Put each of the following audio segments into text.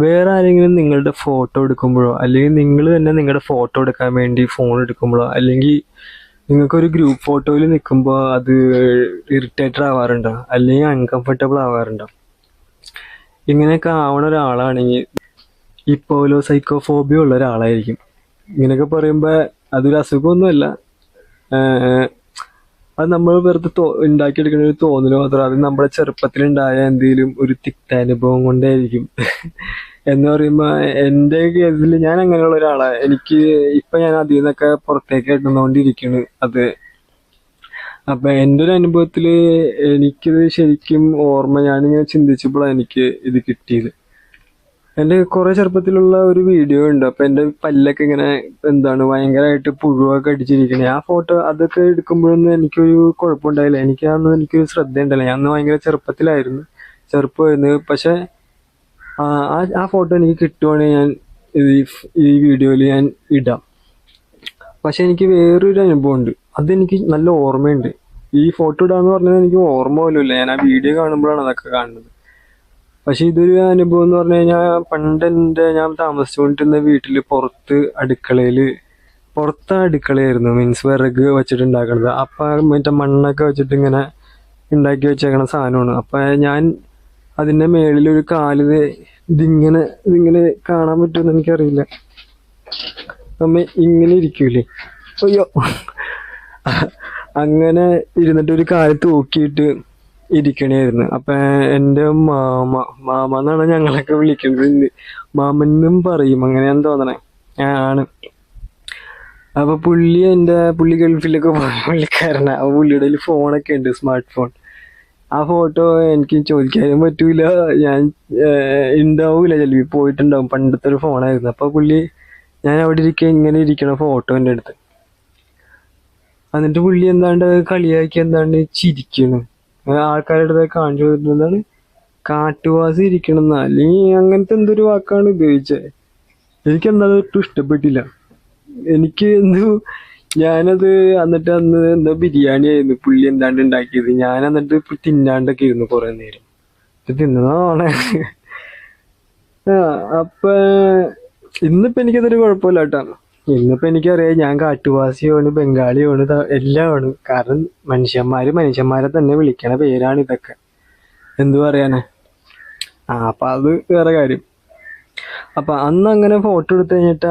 വേറെ ആരെങ്കിലും നിങ്ങളുടെ ഫോട്ടോ എടുക്കുമ്പോഴോ അല്ലെങ്കിൽ നിങ്ങൾ തന്നെ നിങ്ങളുടെ ഫോട്ടോ എടുക്കാൻ വേണ്ടി ഫോൺ എടുക്കുമ്പോഴോ അല്ലെങ്കിൽ നിങ്ങൾക്കൊരു ഗ്രൂപ്പ് ഫോട്ടോയിൽ നിൽക്കുമ്പോൾ അത് ഇറിറ്റേറ്റഡ് ആവാറുണ്ടോ അല്ലെങ്കിൽ അൺകംഫർട്ടബിൾ ആവാറുണ്ടോ? ഇങ്ങനെയൊക്കെ ആവണ ഒരാളാണെങ്കിൽ ഇപ്പോലോ സൈക്കോഫോബിയ ഉള്ള ഒരാളായിരിക്കും. ഇങ്ങനെയൊക്കെ പറയുമ്പോൾ അതൊരു അസുഖമൊന്നുമല്ല. അത് നമ്മൾ വെറുതെ ഉണ്ടാക്കിയെടുക്കുന്ന ഒരു തോന്നല് മാത്രം. അത് നമ്മുടെ ചെറുപ്പത്തിലുണ്ടായ എന്തെങ്കിലും ഒരു തിക്താനുഭവം കൊണ്ടായിരിക്കും. എന്ന് പറയുമ്പോൾ എൻ്റെ കേസിൽ ഞാൻ അങ്ങനെയുള്ള ഒരാളാണ്. എനിക്ക് ഇപ്പം ഞാൻ അതിൽ നിന്നൊക്കെ പുറത്തേക്ക് ഇടുന്നോണ്ടിരിക്കുന്നു അത്. അപ്പം എൻ്റെ ഒരു അനുഭവത്തിൽ എനിക്കിത് ശരിക്കും ഓർമ്മ, ഞാനിങ്ങനെ ചിന്തിച്ചപ്പോഴാണ് എനിക്ക് ഇത് കിട്ടിയത്. എൻ്റെ കുറെ ചെറുപ്പത്തിലുള്ള ഒരു വീഡിയോ ഉണ്ട്. അപ്പൊ എൻ്റെ പല്ലൊക്കെ ഇങ്ങനെ ഭയങ്കരമായിട്ട് പുഴുവൊക്കെ അടിച്ചിരിക്കണേ. ആ ഫോട്ടോ അതൊക്കെ എടുക്കുമ്പോഴൊന്നും എനിക്കൊരു കുഴപ്പമുണ്ടായില്ല. എനിക്കൊരു ശ്രദ്ധ ഉണ്ടല്ലോ. ഞാൻ ഭയങ്കര ചെറുപ്പമായിരുന്നു. പക്ഷെ ആ ഫോട്ടോ എനിക്ക് കിട്ടുവാണെങ്കിൽ ഞാൻ ഈ വീഡിയോയിൽ ഞാൻ ഇടാം. പക്ഷെ എനിക്ക് വേറൊരു അനുഭവം ഉണ്ട്, അതെനിക്ക് നല്ല ഓർമ്മയുണ്ട്. ഈ ഫോട്ടോ ഇടാന്ന് പറഞ്ഞാൽ എനിക്ക് ഓർമ്മ പോലും ഇല്ല, ഞാൻ ആ വീഡിയോ കാണുമ്പോഴാണ് അതൊക്കെ കാണുന്നത്. പക്ഷെ ഇതൊരു അനുഭവം എന്ന് പറഞ്ഞു കഴിഞ്ഞാൽ, ഞാൻ താമസിച്ചുകൊണ്ടിരുന്ന വീട്ടിൽ പുറത്തെ അടുക്കളയായിരുന്നു. മീൻസ് വിറക് വെച്ചിട്ട് ഉണ്ടാക്കണത്. അപ്പം മറ്റേ മണ്ണൊക്കെ വെച്ചിട്ട് ഇങ്ങനെ ഉണ്ടാക്കി വെച്ചേക്കണ സാധനമാണ്. അപ്പം ഞാൻ അതിൻ്റെ മേളിലൊരു ഇതിങ്ങനെ കാണാൻ പറ്റുമെന്ന് എനിക്കറിയില്ല. നമ്മ ഇങ്ങനെ ഇരിക്കൂലേ, അയ്യോ, അങ്ങനെ ഇരുന്നിട്ട് ഒരു കാല് തൂക്കിയിട്ട് ഇരിക്കണായിരുന്നു. അപ്പൊ എൻ്റെ മാമ എന്നാണ് ഞങ്ങളൊക്കെ വിളിക്കുന്നത്. മാമനും പറയും, അങ്ങനെയാന്ന് തോന്നണേ. ആണ്. അപ്പൊ പുള്ളി ഗൾഫിലൊക്കെ പോയ പുള്ളിക്കാരനാ. അപ്പൊ പുള്ളിയുടെ കയ്യിൽ ഫോണൊക്കെ ഉണ്ട്, സ്മാർട്ട് ഫോൺ. ആ ഫോട്ടോ എനിക്ക് ചോദിക്കാനും പറ്റൂല, ഞാൻ ഉണ്ടാവൂല, ചിലപ്പോൾ പോയിട്ടുണ്ടാവും. പണ്ടത്തെ ഒരു ഫോണായിരുന്നു. അപ്പൊ ഞാൻ അവിടെ ഇങ്ങനെ ഇരിക്കണ ഫോട്ടോ എൻ്റെ അടുത്ത്. എന്നിട്ട് പുള്ളി കളിയാക്കി ചിരിക്കണ്. ആൾക്കാരുടെ അടുത്ത് കാണിച്ചു കൊടുക്കുന്നത് കാട്ടുവാസി ഇരിക്കണമെന്ന, അല്ലെങ്കിൽ അങ്ങനത്തെ എന്തൊരു വാക്കാണ് ഉപയോഗിച്ചത്. എനിക്കെന്താ ഒട്ടും ഇഷ്ടപ്പെട്ടില്ല. ഞാനത് എന്നിട്ട് അന്ന് ബിരിയാണി ആയിരുന്നു പുള്ളി ഉണ്ടാക്കിയത്. ഞാൻ എന്നിട്ട് തിന്നാണ്ടൊക്കെ ഇരുന്നു കുറെ നേരം. തിന്നതാണ്. അപ്പൊ ഇന്നിപ്പോ എനിക്കതൊരു കുഴപ്പമില്ല കേട്ടോ. ഇന്നിപ്പോ എനിക്കറിയാം ഞാൻ കാട്ടുവാസിയാണ്, ബംഗാളിയാണ്, എല്ലാമാണ്. കാരണം മനുഷ്യന്മാരെ തന്നെ വിളിക്കണ പേരാണ് ഇതൊക്കെ. എന്തു പറയാനാ. അപ്പൊ അത് വേറെ കാര്യം. അപ്പൊ അന്ന് അങ്ങനെ ഫോട്ടോ എടുത്തു കഴിഞ്ഞിട്ട്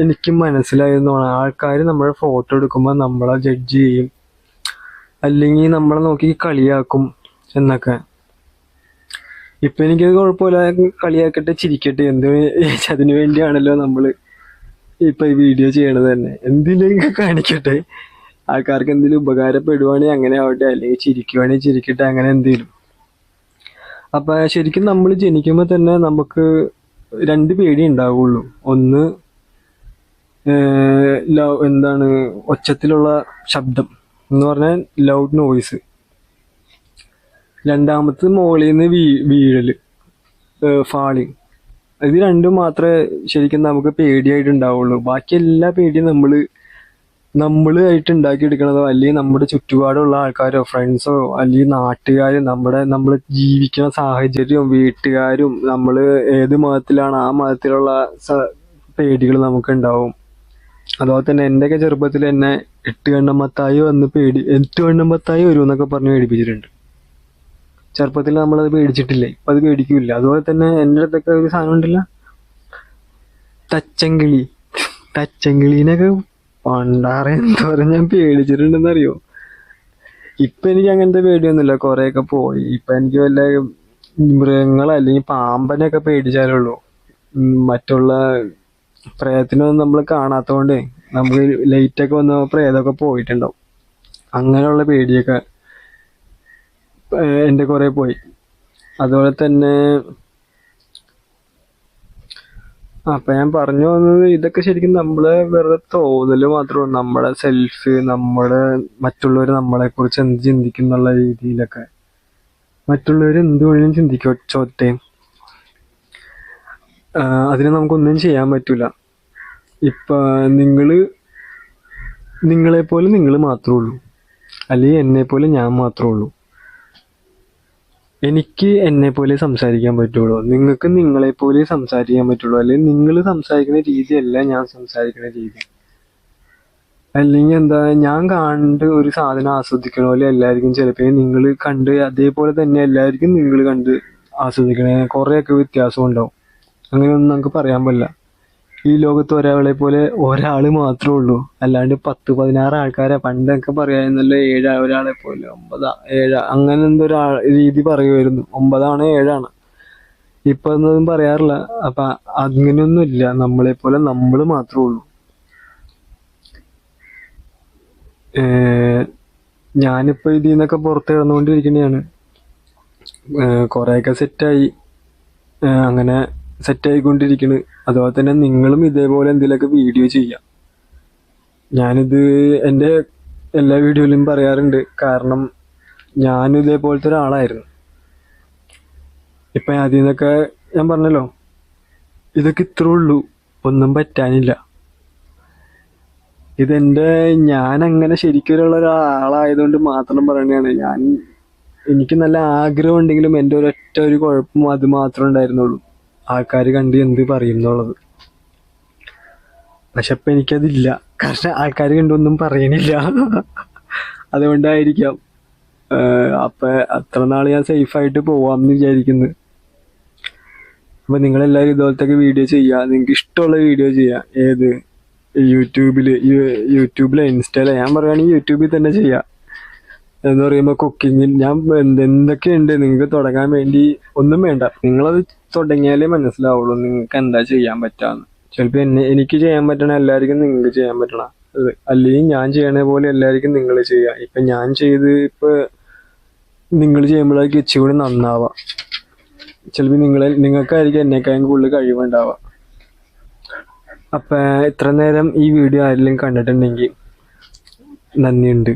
എനിക്ക് മനസ്സിലായിരുന്നു, ആൾക്കാർ നമ്മളെ ഫോട്ടോ എടുക്കുമ്പോൾ നമ്മളെ ജഡ്ജ് ചെയ്യും, അല്ലെങ്കിൽ നമ്മളെ നോക്കി കളിയാക്കും എന്നൊക്കെ. ഇപ്പൊ എനിക്കത് കുഴപ്പമില്ല, കളിയാക്കട്ടെ, ചിരിക്കട്ടെ, അതിനു വേണ്ടിയാണല്ലോ നമ്മള് ഇപ്പൊ ഈ വീഡിയോ ചെയ്യണത് തന്നെ. എന്തിനെങ്കിലും കാണിക്കട്ടെ, ആൾക്കാർക്ക് എന്തെങ്കിലും ഉപകാരപ്പെടുവാണെങ്കിൽ അങ്ങനെ ആവട്ടെ, അല്ലെങ്കിൽ ചിരിക്കുവാണെങ്കിൽ ചിരിക്കട്ടെ, അങ്ങനെ എന്തെങ്കിലും. അപ്പൊ ശരിക്കും നമ്മൾ ജനിക്കുമ്പോൾ തന്നെ നമുക്ക് രണ്ട് പേടി ഉണ്ടാവുള്ളൂ. ഒന്ന് ഒച്ചത്തിലുള്ള ശബ്ദം എന്ന് പറഞ്ഞാൽ ലൗഡ് നോയ്സ്. രണ്ടാമത് മുകളിൽ നിന്ന് വീഴല്, ഫാളിങ്. ഇത് രണ്ടും മാത്രമേ ശരിക്കും നമുക്ക് പേടിയായിട്ട് ഉണ്ടാവുള്ളൂ. ബാക്കി എല്ലാ പേടിയും നമ്മളായിട്ട് ഉണ്ടാക്കിയെടുക്കണതോ, അല്ലെങ്കിൽ നമ്മുടെ ചുറ്റുപാടുള്ള ആൾക്കാരോ, ഫ്രണ്ട്സോ, അല്ലെങ്കിൽ നാട്ടുകാരും, നമ്മൾ ജീവിക്കുന്ന സാഹചര്യവും, വീട്ടുകാരും, നമ്മൾ ഏത് മതത്തിലാണ് ആ മതത്തിലുള്ള പേടികൾ നമുക്ക് ഉണ്ടാവും. അതുപോലെ തന്നെ എന്റെയൊക്കെ ചെറുപ്പത്തിൽ എന്നെ 8 കണ്ണമ്മത്തായി വരും എന്നൊക്കെ പറഞ്ഞ് പേടിപ്പിച്ചിട്ടുണ്ട്. ചെറുപ്പത്തിൽ നമ്മളത് പേടിച്ചിട്ടില്ലേ, ഇപ്പൊ അത് പേടിക്കൂല. അതുപോലെ തന്നെ എൻ്റെ അടുത്തൊക്കെ ഒരു സാധനം ഉണ്ടല്ല, തച്ചങ്കിളീനൊക്കെ പണ്ടാറെ എന്തോരം ഞാൻ പേടിച്ചിട്ടുണ്ടെന്നറിയോ. ഇപ്പൊ എനിക്ക് അങ്ങനത്തെ പേടിയൊന്നുമില്ല, കൊറേയൊക്കെ പോയി. ഇപ്പൊ എനിക്ക് വല്ല മൃഗങ്ങളോ അല്ലെങ്കിൽ പാമ്പനെയൊക്കെ പേടിച്ചാലുള്ളൂ. മറ്റുള്ള പ്രേതത്തിനൊന്നും നമ്മൾ കാണാത്തോണ്ട് നമുക്ക് ലൈറ്റൊക്കെ വന്ന പ്രേതമൊക്കെ പോയിട്ടുണ്ടാവും. അങ്ങനെയുള്ള പേടിയൊക്കെ എൻ്റെ കുറെ പോയി. അതുപോലെ തന്നെ അപ്പൊ ഞാൻ പറഞ്ഞു വന്നത്, ഇതൊക്കെ ശരിക്കും നമ്മളെ വെറുതെ തോന്നല് മാത്രമാണ്. നമ്മുടെ മറ്റുള്ളവർ നമ്മളെ കുറിച്ച് എന്ത് ചിന്തിക്കും എന്നുള്ള രീതിയിലൊക്കെ. മറ്റുള്ളവർ എന്ത് വേണമെങ്കിലും ചിന്തിക്കോട്ടെ, അതിന് നമുക്കൊന്നും ചെയ്യാൻ പറ്റൂല. ഇപ്പൊ നിങ്ങളെപ്പോലെ നിങ്ങൾ മാത്രമേ ഉള്ളൂ, അല്ലെങ്കിൽ എന്നെ പോലെ ഞാൻ മാത്രമേ ഉള്ളൂ. എനിക്ക് എന്നെ പോലെ സംസാരിക്കാൻ പറ്റുള്ളൂ, നിങ്ങൾക്ക് നിങ്ങളെ പോലെ സംസാരിക്കാൻ പറ്റുള്ളൂ. അല്ലെങ്കിൽ നിങ്ങൾ സംസാരിക്കുന്ന രീതിയല്ല ഞാൻ സംസാരിക്കുന്ന രീതി. അല്ലെങ്കിൽ എന്താ, ഞാൻ കണ്ട് ഒരു സാധനം ആസ്വദിക്കണ പോലെ എല്ലാവർക്കും ചിലപ്പോൾ നിങ്ങൾ കണ്ട് അതേപോലെ തന്നെ എല്ലാവർക്കും നിങ്ങൾ കണ്ട് ആസ്വദിക്കണേ കുറേയൊക്കെ വ്യത്യാസം ഉണ്ടാവും. അങ്ങനെയൊന്നും നമുക്ക് പറയാൻ പറ്റില്ല. ഈ ലോകത്ത് ഒരാളെ പോലെ ഒരാൾ മാത്രമേ ഉള്ളൂ, അല്ലാണ്ട് 10-16 ആൾക്കാരെ പണ്ടൊക്കെ പറയാമായിരുന്നല്ലോ. ഒരാളെ പോലെ 9 7 അങ്ങനെ എന്തോ രീതി പറയുമായിരുന്നു. 9 7. ഇപ്പൊ ഒന്നും പറയാറില്ല. അപ്പൊ അങ്ങനെയൊന്നും ഇല്ല. നമ്മളെ പോലെ നമ്മൾ മാത്രമേ ഉള്ളൂ. ഞാനിപ്പോ ഇതിൽ നിന്നൊക്കെ പുറത്ത് കിടന്നുകൊണ്ടിരിക്കുന്നതാണ്. കുറെയൊക്കെ സെറ്റായി, അങ്ങനെ സെറ്റായിക്കൊണ്ടിരിക്കണ്. അതുപോലെ തന്നെ നിങ്ങളും ഇതേപോലെ എന്തെങ്കിലുമൊക്കെ വീഡിയോ ചെയ്യാം. ഞാനിത് എൻ്റെ എല്ലാ വീഡിയോയിലും പറയാറുണ്ട്. കാരണം ഞാനും ഇതേപോലത്തെ ഒരാളായിരുന്നു. ഇപ്പം അതിൽ നിന്നൊക്കെ ഞാൻ പറഞ്ഞല്ലോ, ഇതൊക്കെ ഇത്രേ ഉള്ളൂ, ഒന്നും പറ്റാനില്ല. ഞാൻ അങ്ങനെ ശരിക്കുള്ള ഒരാളായതുകൊണ്ട് മാത്രം പറയണതാണ്. എനിക്ക് നല്ല ആഗ്രഹം ഉണ്ടെങ്കിലും എൻ്റെ ഒരൊറ്റ ഒരു കുഴപ്പം അത് മാത്രമേ ഉണ്ടായിരുന്നുള്ളൂ, ആൾക്കാർ കണ്ട് എന്ത് പറയും എന്നുള്ളത്. പക്ഷെ ഇപ്പം എനിക്കതില്ല, കാരണം ആൾക്കാർ കണ്ടൊന്നും പറയണില്ല. അതുകൊണ്ടായിരിക്കാം. അപ്പം അത്ര നാൾ ഞാൻ സേഫായിട്ട് പോവാമെന്ന് വിചാരിക്കുന്നു. അപ്പം നിങ്ങളെല്ലാവരും ഇതുപോലത്തെ വീഡിയോ ചെയ്യുക, നിങ്ങൾക്ക് ഇഷ്ടമുള്ള വീഡിയോ ചെയ്യുക. ഏത് യൂട്യൂബിലോ ഇൻസ്റ്റയിലോ, ഞാൻ പറയുകയാണെങ്കിൽ യൂട്യൂബിൽ തന്നെ ചെയ്യാം. എന്ന് പറയുമ്പോൾ കുക്കിങ്ങിൽ ഞാൻ എന്തൊക്കെയുണ്ട് നിങ്ങൾക്ക് തുടങ്ങാൻ വേണ്ടി. ഒന്നും വേണ്ട, നിങ്ങളത് തുടങ്ങിയാലേ മനസ്സിലാവുള്ളൂ നിങ്ങൾക്ക് എന്താ ചെയ്യാൻ പറ്റാന്ന്. ചിലപ്പോൾ എനിക്ക് ചെയ്യാൻ പറ്റണ എല്ലാവർക്കും നിങ്ങൾക്ക് ചെയ്യാൻ പറ്റണം. അല്ലെങ്കിൽ ഞാൻ ചെയ്യണ പോലെ എല്ലാവർക്കും നിങ്ങൾ ചെയ്യുക. ഇപ്പം ഞാൻ നിങ്ങൾ ചെയ്യുമ്പോഴേക്കും ഇച്ചിരി നന്നാവാം. ചിലപ്പോൾ നിങ്ങൾക്കായിരിക്കും എന്നെക്കാളും കൂടുതൽ കഴിവുണ്ടാവുക. അപ്പം ഇത്ര നേരം ഈ വീഡിയോ ആരെങ്കിലും കണ്ടിട്ടുണ്ടെങ്കിൽ നന്ദിയുണ്ട്.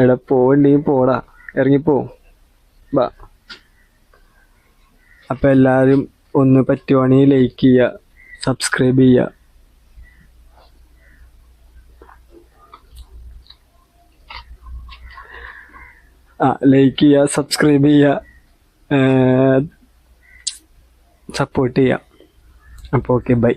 എടാ പോവണ്ടെങ്കിൽ പോടാ, ഇറങ്ങിപ്പോ ബാ. അപ്പം എല്ലാവരും ഒന്ന് പറ്റുവാണെങ്കിൽ ലൈക്ക് ചെയ്യുക, സബ്സ്ക്രൈബ് ചെയ്യുക. ലൈക്ക് ചെയ്യുക, സബ്സ്ക്രൈബ് ചെയ്യുക, സപ്പോർട്ട് ചെയ്യുക. അപ്പോൾ ഓക്കെ, ബൈ.